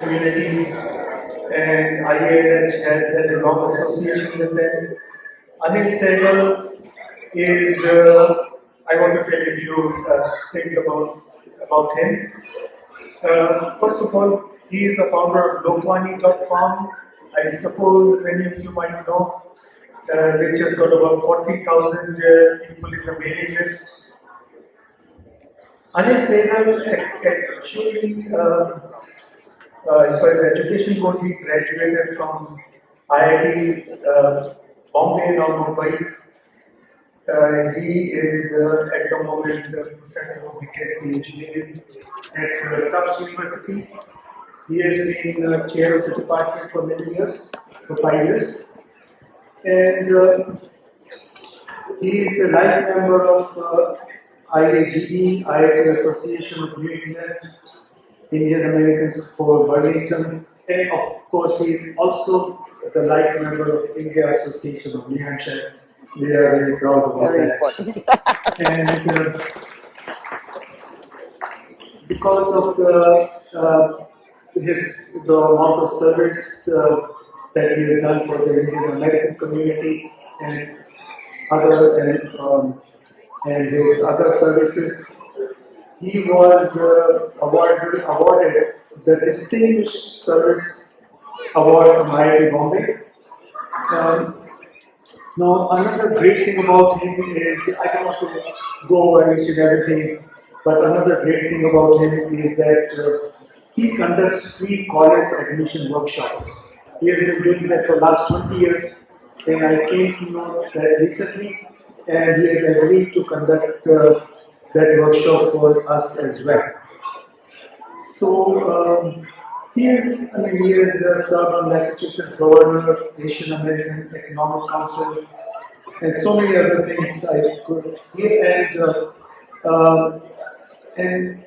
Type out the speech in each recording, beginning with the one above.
community, and IANH has had a long association with them. Anil Saigal is, I want to tell you a few things about him. First of all, he is the founder of Lokwani.com. I suppose many of you might know, which has got about 40,000 people in the mailing list. Anil Saigal actually, as far as education goes, he graduated from IIT Bombay, now Mumbai. He is at the moment professor of mechanical engineering at Tufts University. He has been chair of the department for many years, for 5 years. And he is a life member of IAGE, IIT Association of New England, Indian Americans for Burlington, and of course he is also the life member of India Association of New Hampshire. We are very proud about that. And because of the amount of service that he has done for the Indian American community and and his other services, he was awarded the Distinguished Service Award from IIT Bombay. Now, another great thing about him is, I don't want to go over each and everything, but another great thing about him is that he conducts free college admission workshops. He has been doing that for the last 20 years, and I came to know that recently, and he has agreed to conduct that workshop for us as well. So, he has served on Massachusetts Governors, Asian American Economic Council, and so many other things I could hear. And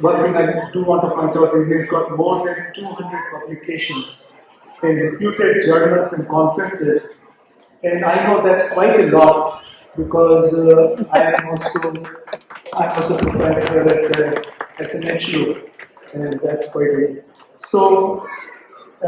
one thing I do want to point out is he's got more than 200 publications in reputed journals and conferences. And I know that's quite a lot because I'm also professor at SNHU, and that's quite a. So, I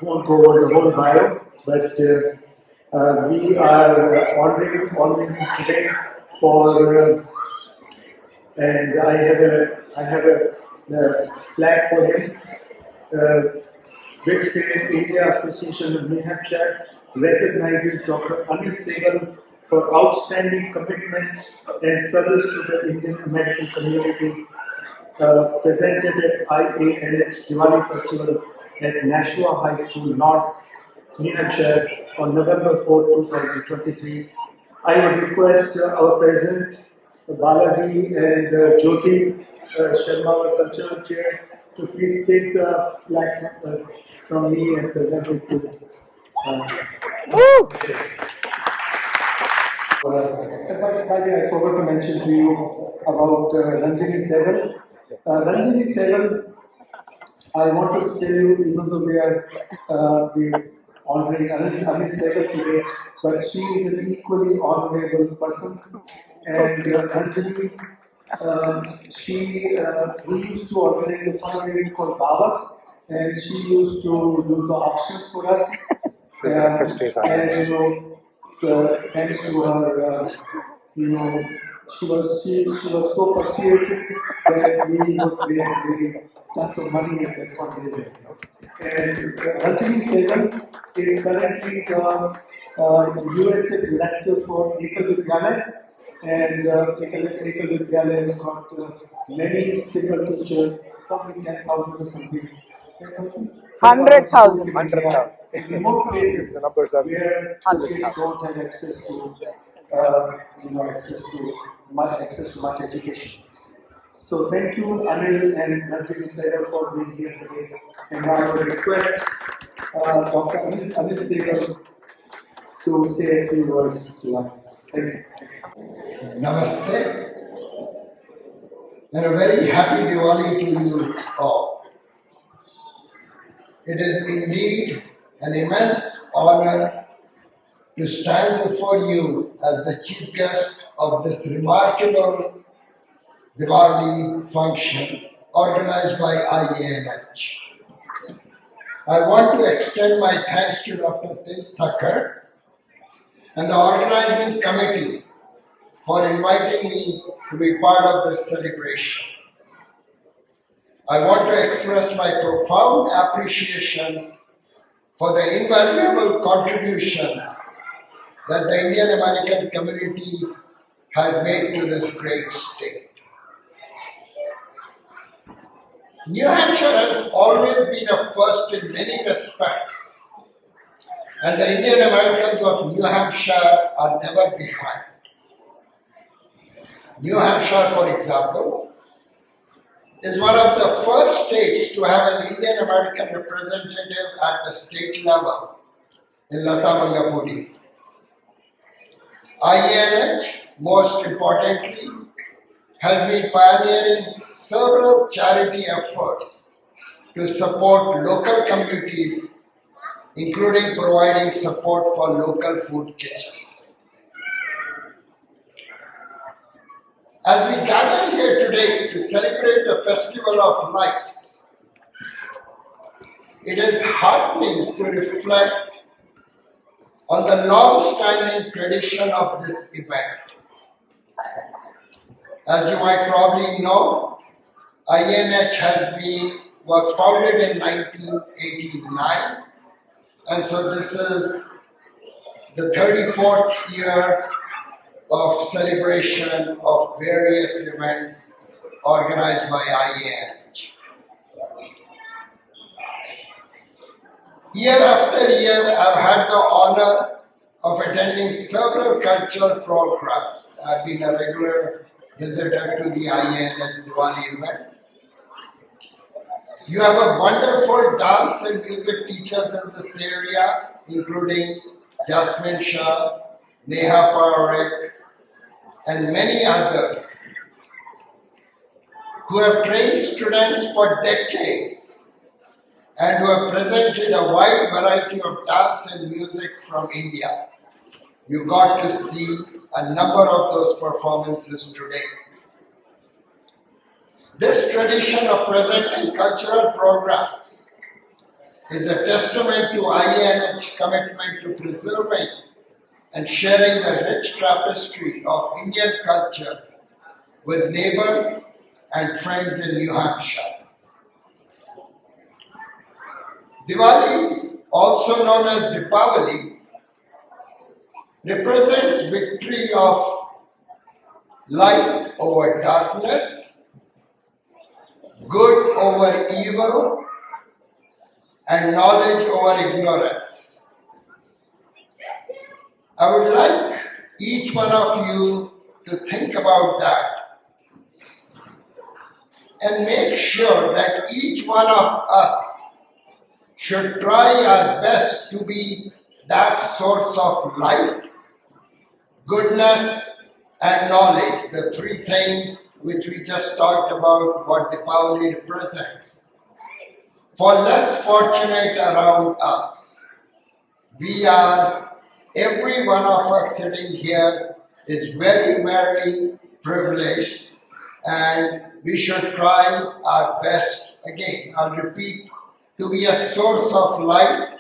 won't go over the whole bio, but we are honoring him today for, and I have a flag for him, which says India Association of New Hampshire recognizes Dr. Anil Saigal for outstanding commitment and service to the Indian American community. Presented at IANH Diwali Festival at Nashua High School, North New Hampshire on November 4, 2023. I would request our President Balaji and Jyoti Sharma, our cultural chair, to please take the flag from me and present it to. By the way, I forgot to mention to you about Ranjini Saigal. Ranjini Saigal, I want to tell you, even though we are honoring Anil Saigal today, but she is an equally honorable person. And Ranjini, we used to organize a fundraising called Baba, and she used to do the auctions for us. And thanks to her, she was so persuasive that we would raise tons of money at that fundraising. And Ranjini Saigal is currently the USA director for Ekal Vidyalaya, and Ekal Vidyalaya has got many single teachers, probably 10,000 or something. 100,000. In remote places where kids don't have access to much education. So thank you, Anil and Ranjini Saigal, for being here today. And I would request Dr. Anil Saigal to say a few words to us. Thank you. Namaste, and a very happy Diwali to you all. It is indeed an immense honor to stand before you as the chief guest of this remarkable Diwali function organized by IANH. I want to extend my thanks to Dr. Tej Thakkar and the organizing committee for inviting me to be part of this celebration. I want to express my profound appreciation for the invaluable contributions that the Indian American community has made to this great state. New Hampshire has always been a first in many respects, and the Indian Americans of New Hampshire are never behind. New Hampshire, for example, is one of the first states to have an Indian American representative at the state level in Lata Mangapudi. IANH, most importantly, has been pioneering several charity efforts to support local communities, including providing support for local food kitchens. As we gather here today to celebrate the Festival of Lights, it is heartening to reflect on the long-standing tradition of this event. As you might probably know, IANH was founded in 1989, and so this is the 34th year of celebration of various events organized by IANH. Year after year, I've had the honor of attending several cultural programs. I've been a regular visitor to the IANH Diwali event. You have a wonderful dance and music teachers in this area, including Jasmine Shah, Neha Parekh, and many others who have trained students for decades and who have presented a wide variety of dance and music from India. You got to see a number of those performances today. This tradition of presenting cultural programs is a testament to IANH's commitment to preserving and sharing the rich tapestry of Indian culture with neighbors and friends in New Hampshire. Diwali, also known as Deepavali, represents victory of light over darkness, good over evil, and knowledge over ignorance. I would like each one of you to think about that and make sure that each one of us should try our best to be that source of light, goodness, and knowledge, the three things which we just talked about, what Diwali represents. For less fortunate around us, every one of us sitting here is very, very privileged, and we should try our best, again, I'll repeat, to be a source of light,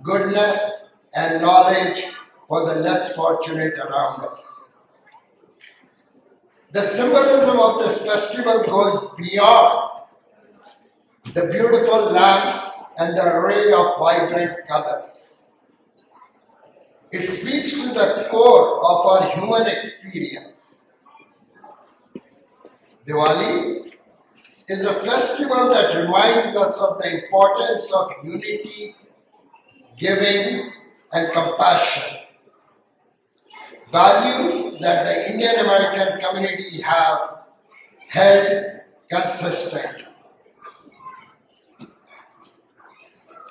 goodness, and knowledge for the less fortunate around us. The symbolism of this festival goes beyond the beautiful lamps and the array of vibrant colors. It speaks to the core of our human experience. Diwali is a festival that reminds us of the importance of unity, giving, and compassion. Values that the Indian American community have held consistent.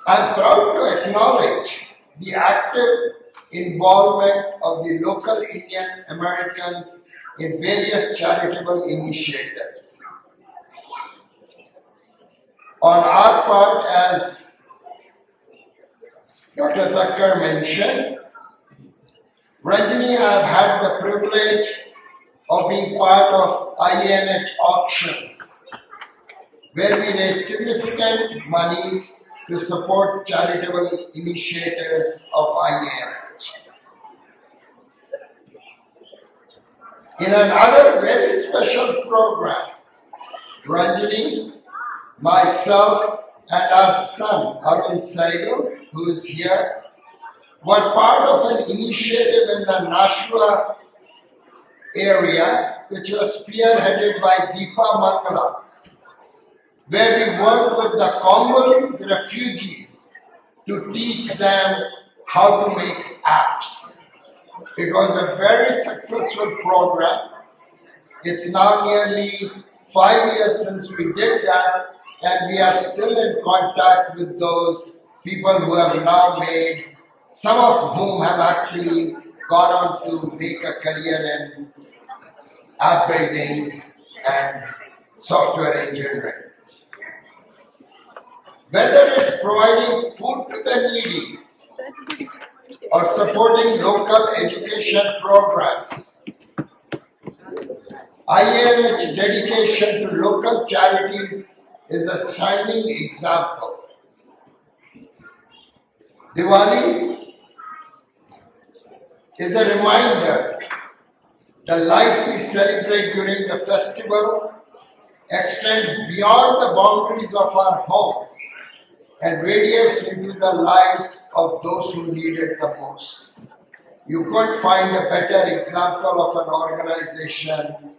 I'm proud to acknowledge the active involvement of the local Indian Americans in various charitable initiatives. On our part, as Dr. Thakkar mentioned, Ranjini, I have had the privilege of being part of IANH auctions, where we raise significant monies to support charitable initiatives of IANH. In another very special program, Ranjani, myself, and our son, Anil Saigal, who is here, were part of an initiative in the Nashua area, which was spearheaded by Deepa Mangala, where we worked with the Congolese refugees to teach them how to make apps. It was a very successful program. It's now nearly 5 years since we did that, and we are still in contact with those people who have now made, some of whom have actually gone on to make a career in app building and software engineering. Whether it's providing food to the needy or supporting local education programs, IANH dedication to local charities is a shining example. Diwali is a reminder the light we celebrate during the festival extends beyond the boundaries of our homes and radiates into the lives of those who need it the most. You couldn't find a better example of an organization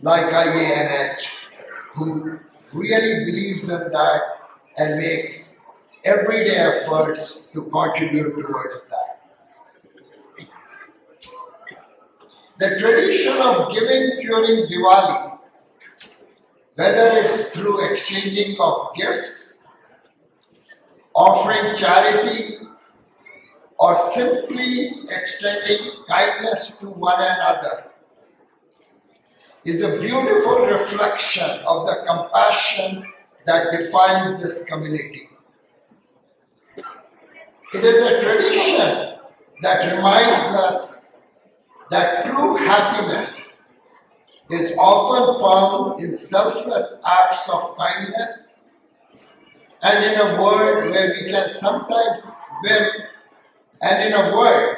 like IANH who really believes in that and makes everyday efforts to contribute towards that. The tradition of giving during Diwali, whether it's through exchanging of gifts, offering charity, or simply extending kindness to one another, is a beautiful reflection of the compassion that defines this community. It is a tradition that reminds us that true happiness is often found in selfless acts of kindness, and in a world where we can sometimes and in a world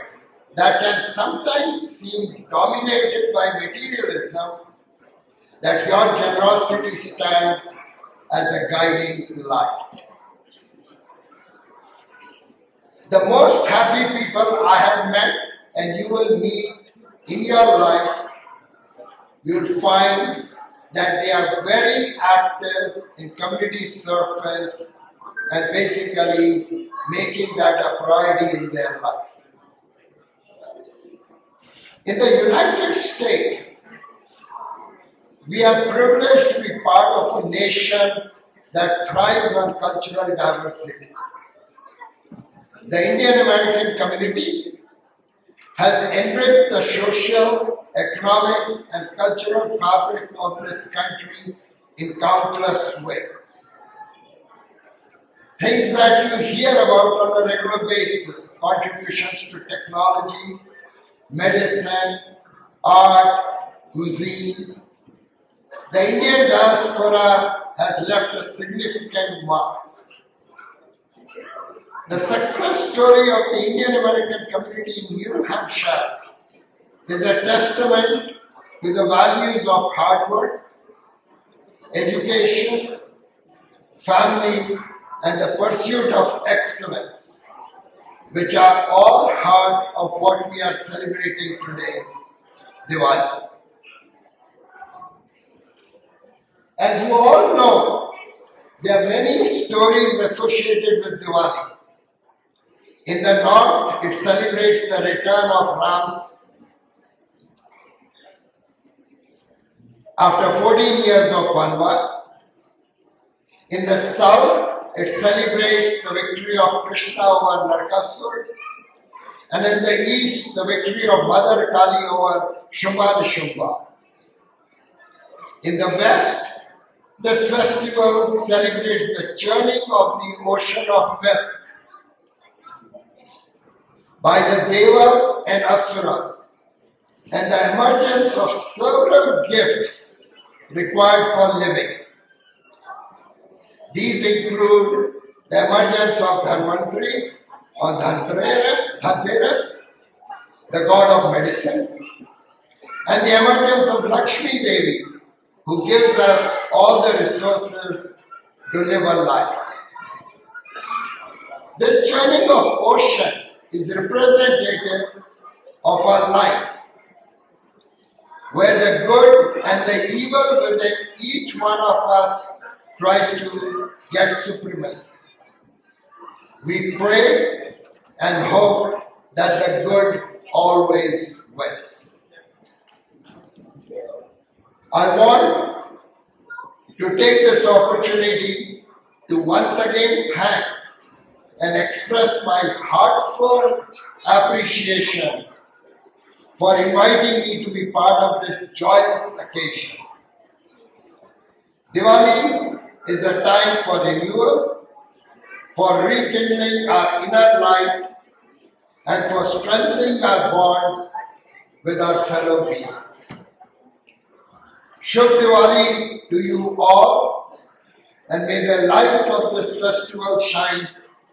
that can sometimes seem dominated by materialism, that your generosity stands as a guiding light. The most happy people I have met and you will meet in your life, you'll find that they are very active in community service and basically making that a priority in their life. In the United States, we are privileged to be part of a nation that thrives on cultural diversity. The Indian American community has embraced the social, economic, and cultural fabric of this country in countless ways. Things that you hear about on a regular basis, contributions to technology, medicine, art, cuisine. The Indian diaspora has left a significant mark. The success story of the Indian American community in New Hampshire is a testament to the values of hard work, education, family, and the pursuit of excellence, which are all part of what we are celebrating today, Diwali. As you all know, there are many stories associated with Diwali. In the north, it celebrates the return of Ram's after 14 years of Vanvas. In the south, it celebrates the victory of Krishna over Narkasur. And in the east, the victory of Mother Kali over Shumba Nishumba. In the west, this festival celebrates the churning of the ocean of milk by the Devas and Asuras, and the emergence of several gifts required for living. These include the emergence of Dhanvantari on Dhanteras, the god of medicine, and the emergence of Lakshmi Devi, who gives us all the resources to live a life. This churning of ocean is representative of our life, where the good and the evil within each one of us tries to get supremacy. We pray and hope that the good always wins. I want to take this opportunity to once again thank and express my heartfelt appreciation for inviting me to be part of this joyous occasion. Diwali is a time for renewal, for rekindling our inner light, and for strengthening our bonds with our fellow beings. Shubh Diwali to you all, and may the light of this festival shine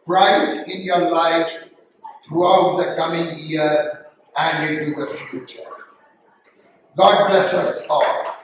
bright in your lives throughout the coming year and into the future. God bless us all.